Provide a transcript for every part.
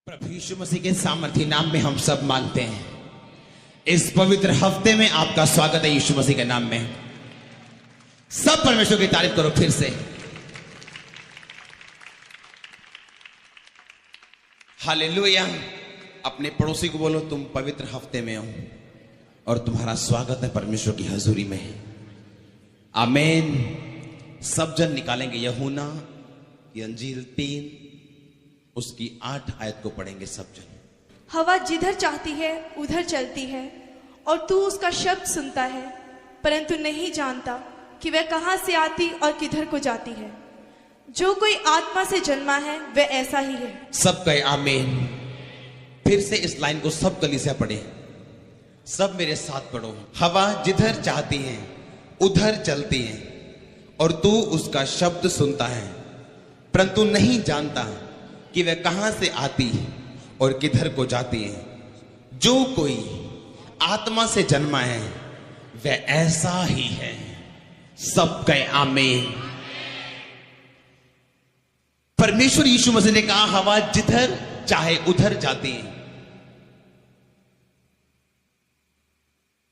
प्रभु यीशु मसीह के सामर्थी नाम में हम सब मानते हैं। इस पवित्र हफ्ते में आपका स्वागत है यीशु मसीह के नाम में। सब परमेश्वर की तारीफ करो फिर से। हालेलुया। अपने पड़ोसी को बोलो, तुम पवित्र हफ्ते में हो और तुम्हारा स्वागत है परमेश्वर की हजूरी में। आमीन। सब जन निकालेंगे यूहन्ना की अंजील 3 उसकी 8 आयत को पढ़ेंगे सब जन। हवा जिधर चाहती है उधर चलती है और तू उसका शब्द सुनता है, परंतु नहीं जानता कि वह कहां से आती और किधर को जाती है। जो कोई आत्मा से जन्मा है वह ऐसा ही है। सब कहे आमीन। फिर से इस लाइन को सब कलीसिया पढ़े, सब मेरे साथ पढ़ो। हवा जिधर चाहती है उधर चलती है और तू उसका शब्द सुनता है, परंतु नहीं जानता कि वह कहां से आती और किधर को जाती है। जो कोई आत्मा से जन्मा है वह ऐसा ही है। सब कहे आमीन। परमेश्वर यीशु मसीह ने कहा हवा जिधर चाहे उधर जाती है।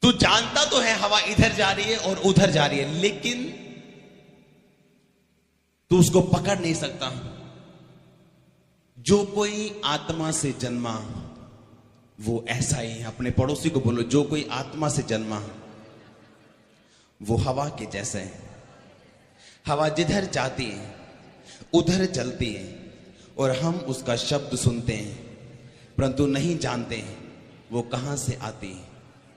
तू जानता तो है हवा इधर जा रही है और उधर जा रही है, लेकिन तू उसको पकड़ नहीं सकता। जो कोई आत्मा से जन्मा वो ऐसा ही है। अपने पड़ोसी को बोलो, जो कोई आत्मा से जन्मा वो हवा के जैसे है। हवा जिधर जाती है उधर चलती है और हम उसका शब्द सुनते हैं, परंतु नहीं जानते हैं वो कहां से आती है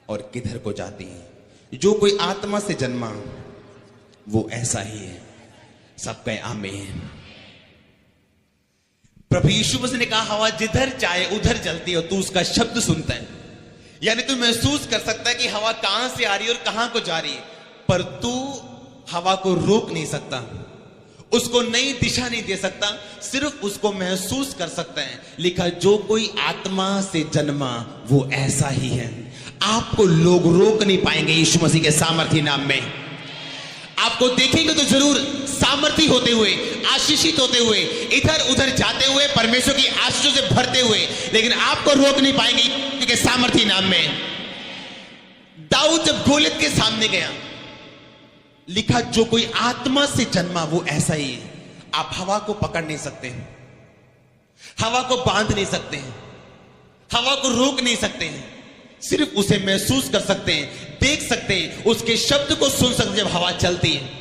और किधर को जाती है। जो कोई आत्मा से जन्मा वो ऐसा ही है। सब कहे आमीन। प्रभु यीशु मसीह ने कहा हवा जिधर चाहे उधर चलती है और तू उसका शब्द सुनता है। यानी तू महसूस कर सकता है कि हवा कहां से आ रही है और कहां को जा रही है, पर तू हवा को रोक नहीं सकता, उसको नई दिशा नहीं दे सकता, सिर्फ उसको महसूस कर सकता है। लिखा जो कोई आत्मा से जन्मा वो ऐसा ही है। आपको लोग रोक नहीं पाएंगे यीशु मसीह के सामर्थी नाम में। आपको देखेंगे तो जरूर सामर्थी होते हुए, आशीषित होते हुए, इधर उधर जाते हुए, परमेश्वर की आशीषों से भरते हुए, लेकिन आपको रोक नहीं पाएंगे के सामर्थी नाम में। दाऊद जब गोलियत के सामने गया, लिखा जो कोई आत्मा से जन्मा वो ऐसा ही है। आप हवा को पकड़ नहीं सकते, हवा को बांध नहीं सकते, हवा को रोक नहीं सकते हैं, सिर्फ उसे महसूस कर सकते हैं, देख सकते हैं, उसके शब्द को सुन सकते हैं जब हवा चलती है।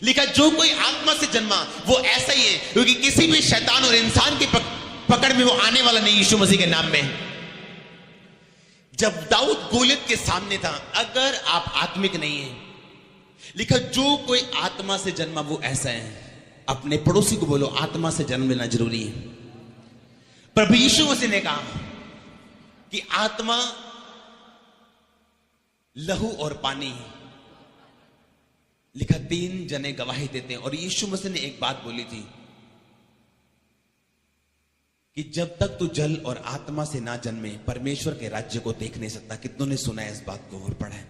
लिखा जो कोई आत्मा से जन्मा वो ऐसा ही है, क्योंकि किसी भी शैतान और इंसान की पकड़ में वो आने वाला नहीं यीशु मसीह के नाम में। जब दाऊद गोलियत के सामने था, अगर आप आत्मिक नहीं हैं, लिखा जो कोई आत्मा से जन्मा वो ऐसा है। अपने पड़ोसी को बोलो, आत्मा से जन्म लेना जरूरी है। प्रभु यीशु मसीह ने कहा कि आत्मा लहू और पानी है। लिखा 3 जने गवाही देते हैं। और यीशु मसीह ने एक बात बोली थी कि जब तक तू जल और आत्मा से ना जन्मे परमेश्वर के राज्य को देख नहीं सकता। कितनों ने सुना है इस बात को और पढ़ा है?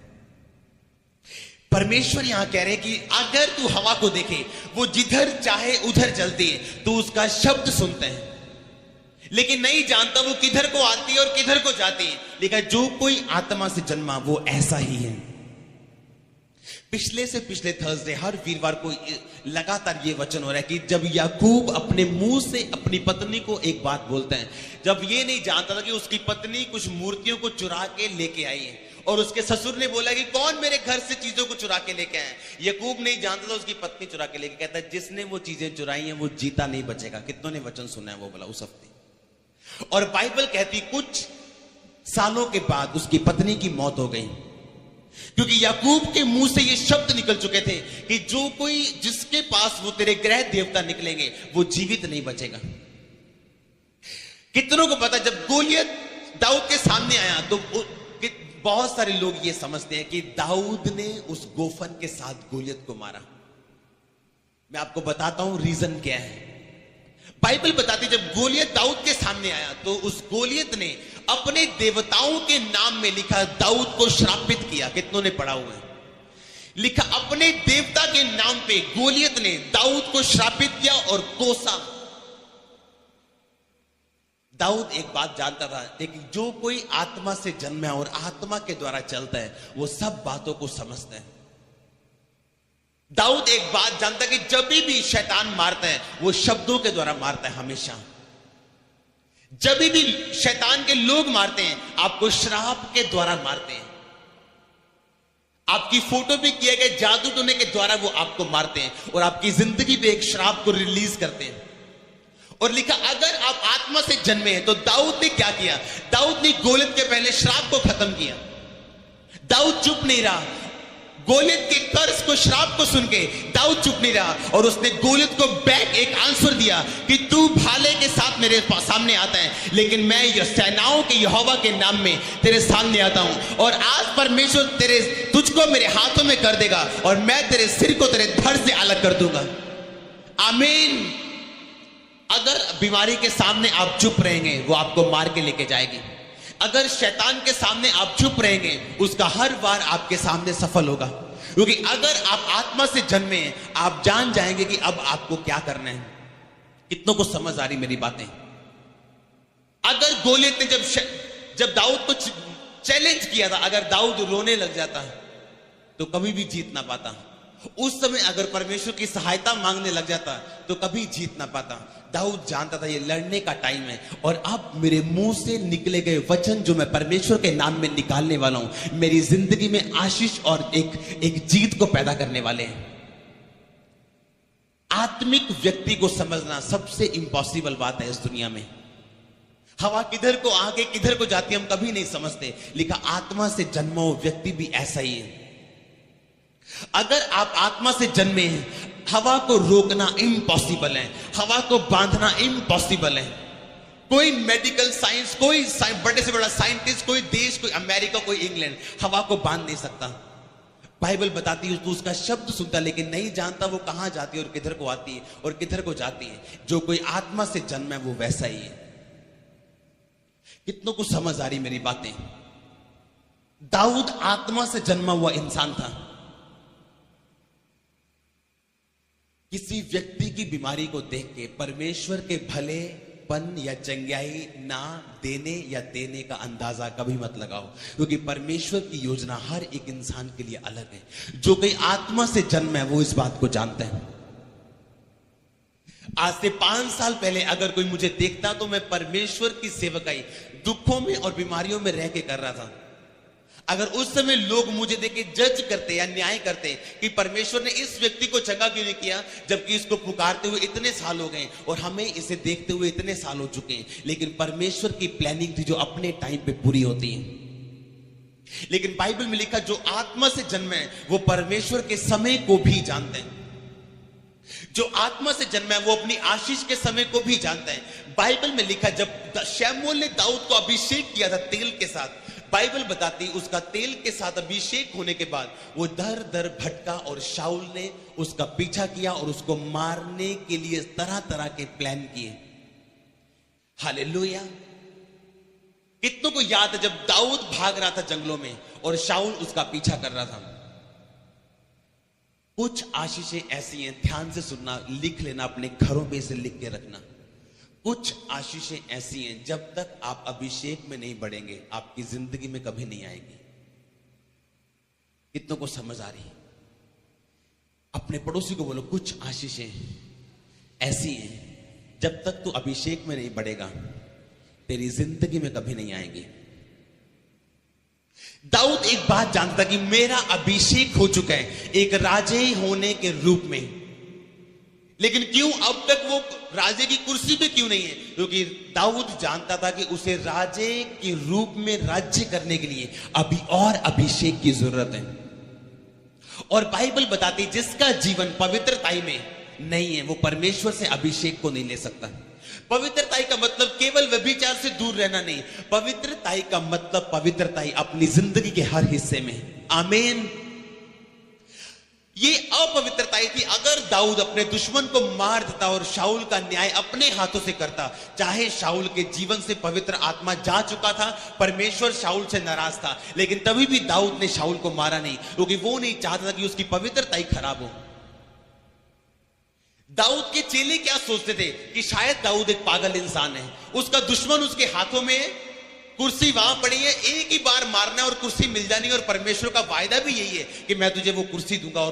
परमेश्वर यहां कह रहे कि अगर तू हवा को देखे वो जिधर चाहे उधर चलती है, तू उसका शब्द सुनते हैं, लेकिन नहीं जानता वो किधर को आती है और किधर को जाती है। लिखा जो कोई आत्मा से जन्मा वो ऐसा ही है। पिछले से पिछले थर्सडे हर वीरवार को लगातार ये वचन हो रहा है कि जब याकूब अपने मुंह से अपनी पत्नी को एक बात बोलते हैं, जब ये नहीं जानता था कि उसकी पत्नी कुछ मूर्तियों को चुरा के लेके आई है, और उसके ससुर ने बोला कि कौन मेरे घर से चीजों को चुरा के लेके आए। याकूब नहीं जानता था उसकी पत्नी चुरा के लेके। कहता है जिसने वो चीजें चुराई हैं वो जीता नहीं बचेगा। कितनों ने वचन सुना है वो बोला उस हफ्ते? और बाइबल कहती कुछ सालों के बाद उसकी पत्नी की मौत हो गई, क्योंकि याकूब के मुंह से ये शब्द निकल चुके थे कि जो कोई जिसके पास वो तेरे ग्रह देवता निकलेंगे वो जीवित नहीं बचेगा। कितनों को पता जब गोलियत दाऊद के सामने आया तो बहुत सारे लोग ये समझते हैं कि दाऊद ने उस गोफन के साथ गोलियत को मारा। मैं आपको बताता हूं रीजन क्या है। बाइबल बताती जब गोलियत दाऊद के सामने आया तो उस गोलियत ने अपने देवताओं के नाम में लिखा दाऊद को श्रापित किया। कितनों ने पढ़ा हुआ है? लिखा अपने देवता के नाम पे गोलियत ने दाऊद को श्रापित किया और कोसा। दाऊद एक बात जानता था, लेकिन जो कोई आत्मा से जन्मा है और आत्मा के द्वारा चलता है वो सब बातों को समझता है। दाऊद एक बात जानता है कि जब भी शैतान मारता है वो शब्दों के द्वारा मारता है। हमेशा जब भी शैतान के लोग मारते हैं आपको श्राप के द्वारा मारते हैं। आपकी फोटो पे किए गए जादू टोने के द्वारा वो आपको मारते हैं और आपकी जिंदगी पे एक श्राप को रिलीज करते हैं। और लिखा अगर आप आत्मा से जन्मे हैं तो दाऊद ने क्या किया? दाऊद ने गोलियत के पहले श्राप को खत्म किया। दाऊद चुप नहीं रहा। गोलियत के कर्ज को, श्राप को सुन के दाऊद चुप नहीं रहा और उसने गोलियत को बैक एक आंसर दिया कि तू भाले के साथ मेरे सामने आता है, लेकिन मैं सेनाओं के यहोवा के नाम में तेरे सामने आता हूं और आज परमेश्वर तुझको मेरे हाथों में कर देगा और मैं तेरे सिर को तेरे धड़ से अलग कर दूंगा। आमीन। अगर बीमारी के सामने आप चुप रहेंगे वो आपको मार के लेके जाएगी। अगर शैतान के सामने आप चुप रहेंगे उसका हर बार आपके सामने सफल होगा, क्योंकि अगर आप आत्मा से जन्मे हैं आप जान जाएंगे कि अब आपको क्या करना है। कितनों को समझ आ रही मेरी बातें? अगर गोलियत ने जब दाऊद को चैलेंज किया था, अगर दाऊद रोने लग जाता तो कभी भी जीत ना पाता। उस समय अगर परमेश्वर की सहायता मांगने लग जाता तो कभी जीत ना पाता। दाऊद जानता था ये लड़ने का टाइम है और अब मेरे मुंह से निकले गए वचन जो मैं परमेश्वर के नाम में निकालने वाला हूं मेरी जिंदगी में आशीष और एक जीत को पैदा करने वाले हैं। आत्मिक व्यक्ति को समझना सबसे इंपॉसिबल बात है इस दुनिया में। हवा किधर को आगे किधर को जाती हम कभी नहीं समझते। लिखा आत्मा से जन्मा हुआ व्यक्ति भी ऐसा ही है। अगर आप आत्मा से जन्मे हैं हवा को रोकना इम्पॉसिबल है, हवा को बांधना इम्पॉसिबल है। कोई मेडिकल साइंस, कोई बड़े से बड़ा साइंटिस्ट, कोई देश, कोई अमेरिका, कोई इंग्लैंड हवा को बांध नहीं सकता। बाइबल बताती है तो उसका शब्द सुनता लेकिन नहीं जानता वो कहां जाती है और किधर को आती है और किधर को जाती है। जो कोई आत्मा से जन्मा है वो वैसा ही है। कितनों को समझ आ रही मेरी बातें? दाऊद आत्मा से जन्मा हुआ इंसान था। किसी व्यक्ति की बीमारी को देख के परमेश्वर के भलेपन या चंगाई ना देने या देने का अंदाजा कभी मत लगाओ, क्योंकि परमेश्वर की योजना हर एक इंसान के लिए अलग है। जो कोई आत्मा से जन्म है वो इस बात को जानता है। आज से 5 साल पहले अगर कोई मुझे देखता तो मैं परमेश्वर की सेवकाई दुखों में और बीमारियों में रह के कर रहा था। अगर उस समय लोग मुझे देख के जज करते या न्याय करते कि परमेश्वर ने इस व्यक्ति को चंगा क्यों नहीं किया, जबकि इसको पुकारते हुए इतने साल हो गए और हमें इसे देखते हुए इतने साल हो चुके हैं, लेकिन परमेश्वर की प्लानिंग थी जो अपने टाइम पे पूरी होती है। लेकिन बाइबल में लिखा जो आत्मा से जन्मे हैं वो परमेश्वर के समय को भी जानते हैं। जो आत्मा से जन्मा है वो अपनी आशीष के समय को भी जानता है। बाइबल में लिखा जब शमूएल ने दाऊद को अभिषेक किया था तेल के साथ, बाइबल बताती उसका तेल के साथ अभिषेक होने के बाद वो दर दर भटका और शाऊल ने उसका पीछा किया और उसको मारने के लिए तरह तरह के प्लान किए। हालेलुया। कितनों को याद है जब दाऊद भाग रहा था जंगलों में और शाऊल उसका पीछा कर रहा था? कुछ आशीषें ऐसी हैं, ध्यान से सुनना, लिख लेना, अपने घरों पे इसे लिख के रखना। कुछ आशीषें ऐसी हैं जब तक आप अभिषेक में नहीं बढ़ेंगे आपकी जिंदगी में कभी नहीं आएगी। कितनों को समझ आ रही? अपने पड़ोसी को बोलो कुछ आशीषें ऐसी हैं जब तक तू अभिषेक में नहीं बढ़ेगा तेरी जिंदगी में कभी नहीं आएगी। दाऊद एक बात जानता कि मेरा अभिषेक हो चुका है एक राजे होने के रूप में, लेकिन क्यों अब तक वो राजे की कुर्सी पे क्यों नहीं है? क्योंकि दाऊद जानता था कि उसे राजे के रूप में राज्य करने के लिए अभी और अभिषेक की जरूरत है। और बाइबल बताती जिसका जीवन पवित्रताई में नहीं है वो परमेश्वर से अभिषेक को नहीं ले सकता। पवित्रताई का मतलब केवल व्यभिचार से दूर रहना नहीं, पवित्रताई का मतलब पवित्रताई अपनी जिंदगी के हर हिस्से में। आमीन। ये अपवित्रताई थी। अगर दाऊद अपने दुश्मन को मार देता और शाऊल का न्याय अपने हाथों से करता, चाहे शाऊल के जीवन से पवित्र आत्मा जा चुका था, परमेश्वर शाऊल से नाराज था, लेकिन तभी भी दाऊद ने शाऊल को मारा नहीं, क्योंकि वो नहीं चाहता था कि उसकी पवित्रताई खराब हो। दाऊद के चेले क्या सोचते थे कि शायद दाऊद एक पागल इंसान है, उसका दुश्मन उसके हाथों में कुर्सी वहां पड़ी है, एक ही बार मारना और कुर्सी मिल जानी, और परमेश्वर का वायदा भी यही है कि मैं तुझे वो कुर्सी दूंगा और